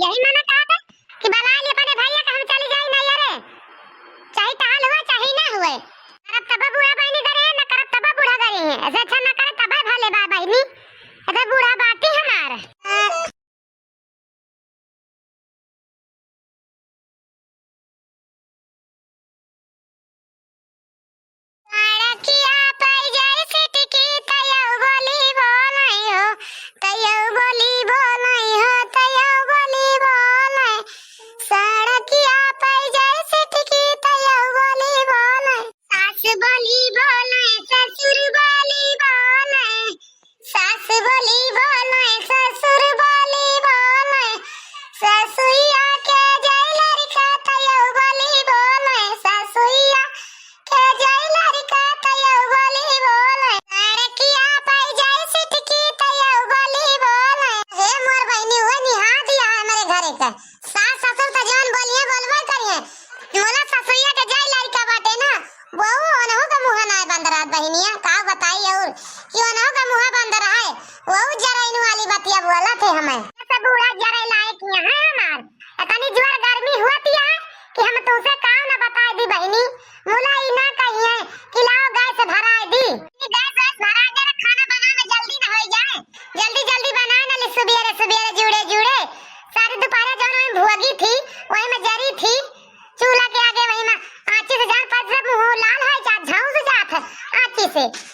यही मैंने कहा था कि बुला ले अपने भैया का, हम चली जाए नहीं अरे चाहे ताल हुआ चाहे ना हुए, करब तब बूढ़ा बहनी करे न करब तब बूढ़ा करे हैं, ऐसे अच्छा ना करे तब भले बा बहनी, ऐसे बूढ़ा बाती हमार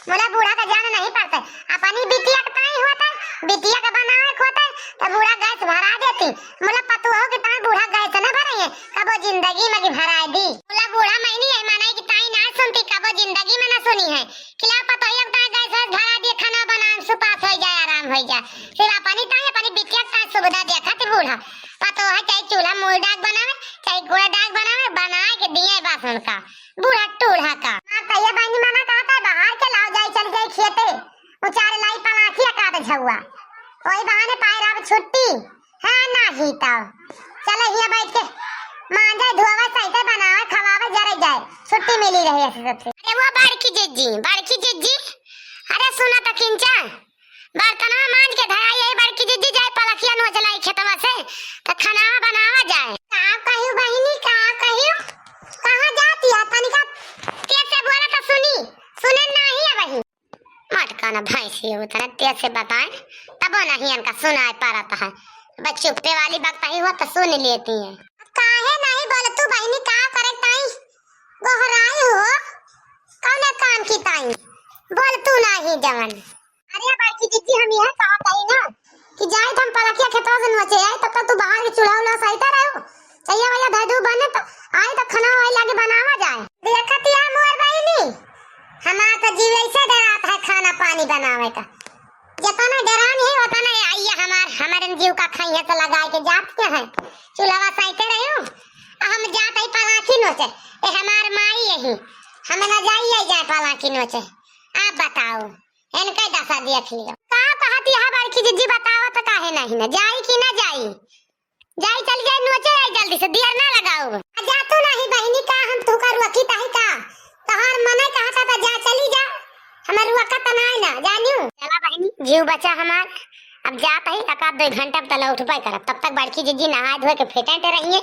मोला बूढ़ा का जाना नहीं पड़ता, अपनी बिटिया का ताई होता, बिटिया का बनावे होता तो बूढ़ा गैस भरा देती, मोला पतो हो कि ताई बूढ़ा गैस न भरे है, कबो जिंदगी में की भरा दी, मोला बूढ़ा महीनी है माने की ताई ना सुनती, कबो जिंदगी में न सुनी है, किला पतो है ताई गैस भरा दिए, खाना बनाए सुपास हो जाए, आराम हो जाए, सिर्फ अपनी ताई अपनी बिटिया का सुविधा देखा थे बूढ़ा, पतो है चाहे चूल्हा मूल डाक बनावे, चाहे गोड़ा डाक बनावे, बनाए के दिए बस उनका, बूढ़ा टूढ़ा का, कहिए बहनी मना कहा था बाहर के लाओ जाए चल जाए खेते, उचारे लाई पलाखिया का दे झुआ, ओई बहाने पाए अब छुट्टी, है नहीं तब, चले हिया बैठ के, मांजे धुआवा सहित बनावे खवावे जरे जाए, छुट्टी मिली रही है सबसे, अरे वो बड़की जिज्जी, अरे सुना तो किंचा, बर्तनवा मांज के धरा यही बड़की जिज्जी जाए पलाखिया नो चलाई खेतवा से, तो खाना बनावा जाए, का कहियो बहनी का कहियो, कहां जाती है तनिका कैसे बोला तो सुने नहीं है वही, मटका ना भैंसी उतना तेज से बताए तब नहीं इनका सुनाई पड़ता है, बस चुप्पे वाली बात ही हो तो सुन लेती है, काहे नहीं बोले तू बहनी का करे ताई, गोहराई हो कौन काम की ताई, बोल तू नहीं जवन, अरे बाकी जिज्जी हम यह कहा ताई ना कि जाए हम पलाकिया खेतवा से नचे आए तब तक तू बाहर के चूल्हा उला सहिता रहो, चाहिए भैया धदू बने तो आए तो खाना वाई लागे बनावा जाए, देखती है मोर बहनी हमारा तो जीव ऐसे डराता है खाना पानी बनावे का, जितना डरान है उतना आइए हमारे जीव का खाइए तो लगा के जाते हैं, चूल्हा सहिते रहो, हम जाते ही पलाकी नोचे, ए हमार माई यही, हमें न जाइए जाए पलाकी नोचे, आप बताओ इनके दशा देख लियो, का कहती है बड़की जिज्जी बताओ तो काहे नहीं ना जाई कि ना जाई, जाई चल जाए नोचे जाए जल्दी से देर ना लगाओ, जा तो नहीं बहनी का हम तू का रुकी ताही का, तहार मने कहता था जा चली जा, हमार रुका तो नहीं ना जानियो, चला बहनी जीव बचा हमार, अब जाता ही एक आध 2 घंटा तक उठ पाए करब, तब तक बड़की जिज्जी नहा धोए के फेटेंटे रहिए,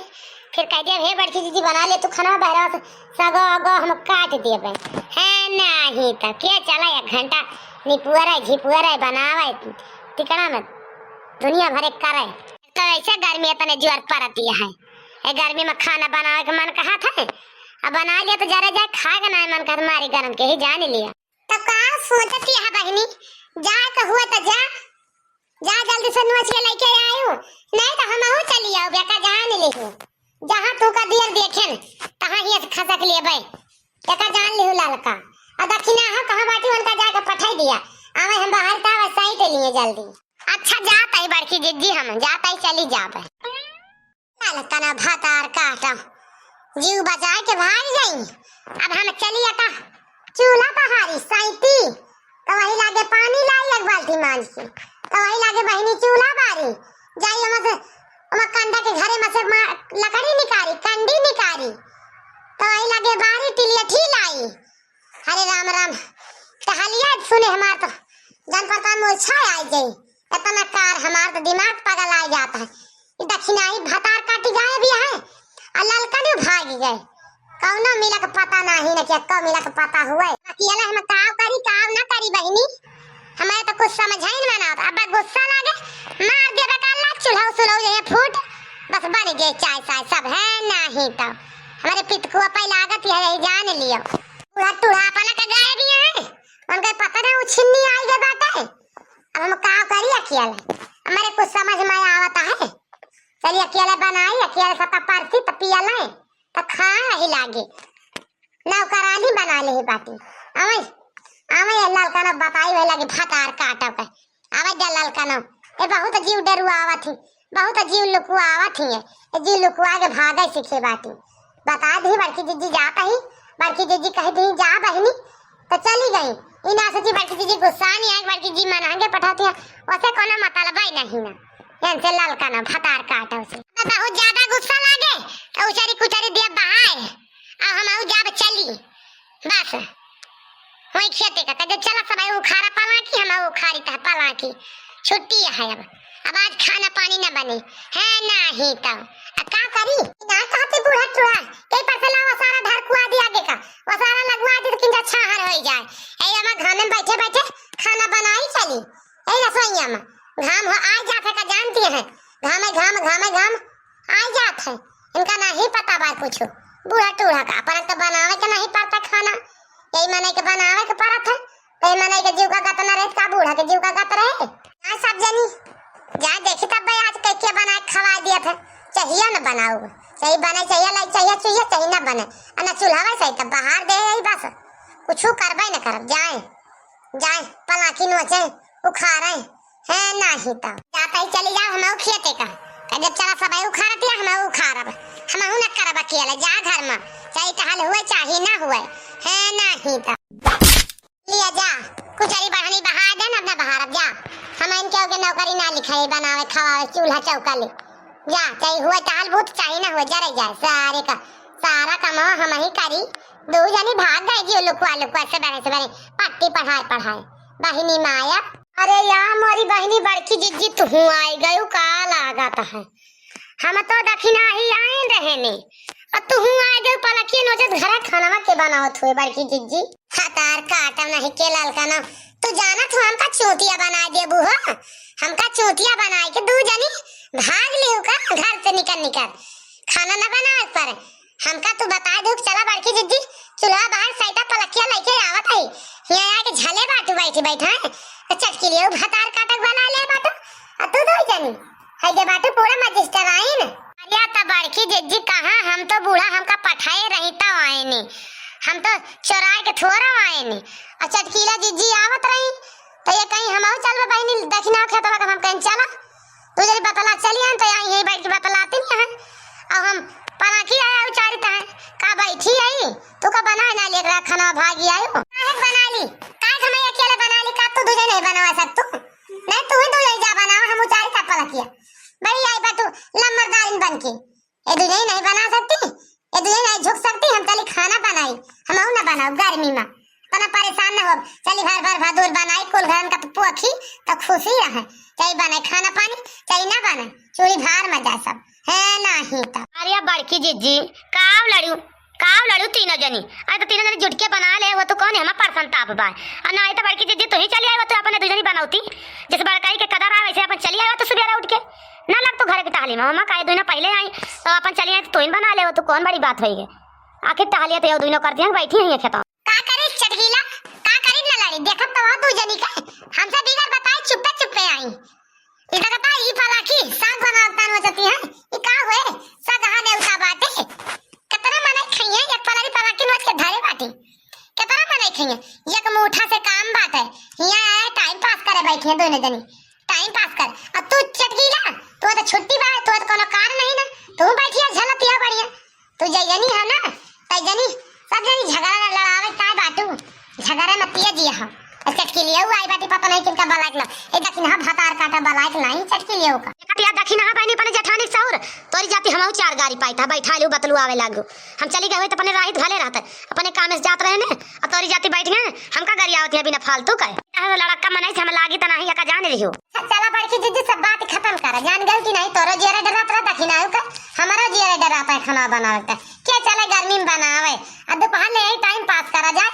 फिर कह दिया हे बड़की जिज्जी बना ले तू खाना बहरा से सगो अगो हम काट देबे, है नहीं तो के चला 1 घंटा निपुअरा झिपुअरा बनावे टिकड़ा में दुनिया भर करे, तो ऐसे गर्मी इतने जोर पड़ती है, ए गर्मी में खाना बनावे के मन कहा था, अब बना लिया तो जरा जाए खाएगा ना मन कर मारी गरम के ही जान लिया, तो का सोचती है बहनी जा का हुआ तो जा जल्दी से नोच के लेके आयो, नहीं तो हम हो चली आओ बेटा जान लिहो, जहां तू का दियर देखे तहां ही खसक लेबे, बेटा जान लिहो ललका, आ दक्षिणा हो कहां बाटी उनका जाके पठाई दिया, आवे हम बाहर का साइड लिए जल्दी, अच्छा जाता ही बड़की जिज्जी हम जाता ही चली जाबे, ललका ना भातार काटा जीव बचा के भाग गई, अब हम चली आता चूल्हा पहाड़ी साइती, तो वही लागे पानी लाई 1 बाल्टी मांझ के, तो वही लागे बहनी चूल्हा बारी जाई हम कंधा के घरे में से लकड़ी निकाली कंडी निकाली, तो वही लागे बारी टिलिया ठी लाई, हरे राम राम टहलिया सुने हमार तो जन पता मूर्छा आई गई, इतना कार हमार तो दिमाग पागल आ जाता है, दक्षिणाई भतार काटी गए भी है और ललका ने भाग गए कौनो मिला का पता नहीं न क्या कब मिला का पता हुआ अकेला हम काव करी काव ना करी बहनी हमें तो कुछ समझ ही नहीं आना अब गुस्सा लागे मार दे बकाला चूल्हा सुलह ये फूट बस बन गए चाय चाय सब है नहीं तो हमारे पितकुआ पे लागत है जान लियो पूरा टूड़ा अपना का गाय भी है उनका पता नहीं उछिन्नी आई गए बात है अब हम काव करी अकेला हमारे कुछ समझ में आवता है चलिए अकेले बनाई अकेले सता परसी तो पिया लाए तो खा ही लागे नौकरानी बना ले बाटी आवे आवे ललका न बताई वे लगे भतार काटो के आवे जा ललका न ए बहुत जीव डरुआ आवत थी बहुत जीव लुकुआ आवत थी ए जीव लुकुआ के भागे सीखे बाटी बता दी बड़की जीजी जाता ही बड़की जीजी कह दी जा बहनी तो चली गई इना सोची बड़की जीजी गुस्सा नहीं आई बड़की जी मनांगे पठाती है वैसे कोनो मतलब ही नहीं ना यांसे ललका न भतार काटो से बहुत ज्यादा गुस्सा लागे तो उचारी कुचारी दिया बहाए अब हम आउ जाब चली बस वही खेते का जब चला सब उखाड़ा पाला की हम उखाड़ी था पाला की छुट्टी है अब आज खाना पानी न बने है नहीं तो अब क्या करी ना कहते बूढ़ा टूढ़ा कई परसला वो सारा धर कुआ दिया आगे का वो सारा लगवा दी तो किंजा छाहर हो जाए ए हम घर में बैठे बैठे खाना बनाई चली ए रसोईया में घाम हो आ जाते का जानती है घाम आ जात है इनका नहीं पता बात पूछो बूढ़ा टूढ़ा का पर तो बनावे के नहीं पड़ता खाना यही मने के बनावे के पड़त है कई मने के जीव का गत न रहे का बूढ़ा के जीव का गत रहे ना सब जनी जा देखी तब भाई आज कैसे बना खवा दिया था चाहिए न बनाओ सही बने चाहिए लाई चाहिए न बने न चूल्हा सही तब बाहर दे यही बस कुछ करबे न करब जाए पलाकी नोचे उखाड़े है नहीं तो जाता ही चली जाओ हम खेते का जब चला सब उखाड़ती हम उखाड़ब हम न करब अकेले जा घर में चाहे टहल हुए चाहे ना हुए है नहीं तो लिया जा कुचरी बहनी बहा दे न अपना बाहर अब जा हम इनके के नौकरी ना लिखाई बनावे खवावे चूल्हा चौका ले जा चाहे हुए टहल भूत चाहे ना हुए जरे जाए सारा कमा हम ही करी दो जनी भाग गए जी लुकवा से बने पट्टी पढ़ाए बहिनी माया अरे यार मोरी बहनी बड़की जिज्जी तू आई गयू का लागत है हम तो दक्षिणा ही आए रहने और तू आ गए पलकी नोचत घर खाना के बनावत हुए बड़की जिज्जी हतार काटम नहीं के ललका ना तू जानत हो हमका चोटिया बना दे बुआ हमका चोटिया बनाए के दू जनी भाग लियो का घर से निकल खाना न बनाए पर हमका तू बता दो चला बड़की जिज्जी चूल्हा बाहर सैटा पलकिया लेके आवत है यहाँ आके झले बाटू बैठा है चटकी लियो भतार काटक बना ले बाटू और तू दो जनी है जे बाटू पूरा मजिस्टर आई न अरे त बड़की जिज्जी कहां हम तो बूढ़ा हमका पठाए रही तो आए नहीं हम तो चोराए के थोड़ा आए नहीं और चटकीला जिज्जी आवत रही तो ये कहीं हम चल बहनी दक्षिणा खेतवा का हम कहीं चला तू जरी बतला चली हम तो यहीं बैठ के बतलाती नहीं है और हम पलाकी आया उचारिता है का बैठी आई तू का बना ना ले रहा खाना भागी आयो काहे बना ली काहे हमें अकेले बना ली का तू तुझे नहीं बनवा सकतू नहीं तू ही तुझे जा बनाओ हम उचारिता पलाकिया बड़ी आई बा तू लम्बरदारिन बनके ए तुझे नहीं बना सकती ए तुझे नहीं झुक सकती हम चली खाना बनाई हम ना बनाओ गर्मी में तना परेशान न हो चली भर भादुर बनाई कुल घरन का तो पोखी तो खुशी रहे चाहे बने खाना पानी चाहे ना बने चूड़ी भार में जा सब है नहीं तो अरे बड़की जिज्जी काव लड़ू तीनों जनी अरे तो तीनों जनी जुट के बना ले वो तो कौन है हम परसन ताप बा ना आई तो बड़की जिज्जी तो ही चली आई वो तो अपने दुजनी बनाऊती जिस बड़काई के कदर आवे वैसे अपन चली आई तो सुबह उठ के ना लग तो घर की टहली में मम्मा काहे दुना पहले आई तो अपन चली आई तो ही बना ले वो तो कौन बड़ी बात होई आखिर टहलिया तो दुनो कर दिया बैठी है खेतों का करे चटकीला का करे न लड़ी देखत तो दू जनी का हमसे बिगर बताए चुप्पे आई इधर का ई पलाकी साग बनावता न होती है ई का होए सगहा देवता बाटे कितना मने खइए एक पलारी पलाकी नोच के धरे बाटे कितना मने खइए एक मुठा से काम बात है हिया आए टाइम पास करे बैठे दोनों जनी टाइम पास कर अब तू चटकीला तू तो छुट्टी बा तू तो कोनो कार नहीं ना तू बैठिया झलतिया बढ़िया तू जयनी है ना तजनी सब जनी झगड़ा लड़ावे काय बाटू झगड़ा मत पिया जी हां चटकी लियो आई बाटी पता नहीं किनका बलाक ला ए दक्षिणा भतार काटा बलाक नहीं चटकी लियो का कटिया दक्षिणा बहनी पने जेठानी सौर तो तोरी जाती हम चार गाड़ी पाई था बैठा लू बतलू आवे लागू हम चली गए तो अपने राहित भले रहते अपने काम से जात रहे ने और तोरी जाती बैठ गए हमका गाड़ी आवत है बिना फालतू का लड़का मनाई हम लागी त नहीं का जान रही हो। चला बड़की जीजी सब बात खत्म कर जान गल की नहीं तोरो जिया डरात रहता कि ना का हमारा जिया डराता है खाना बनावे का क्या चले गर्मी में बनावे अब दोपहर ले टाइम पास करा जाए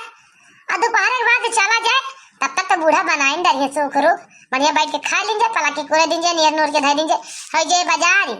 और दोपहर के बाद चला जाए तब तक तो बूढ़ा बनाइन दरिए सुख रुख बढ़िया बैठ के खा लीजिए पला की कोरे दीजिए नियर नूर के धर दीजिए हो जाए बाजार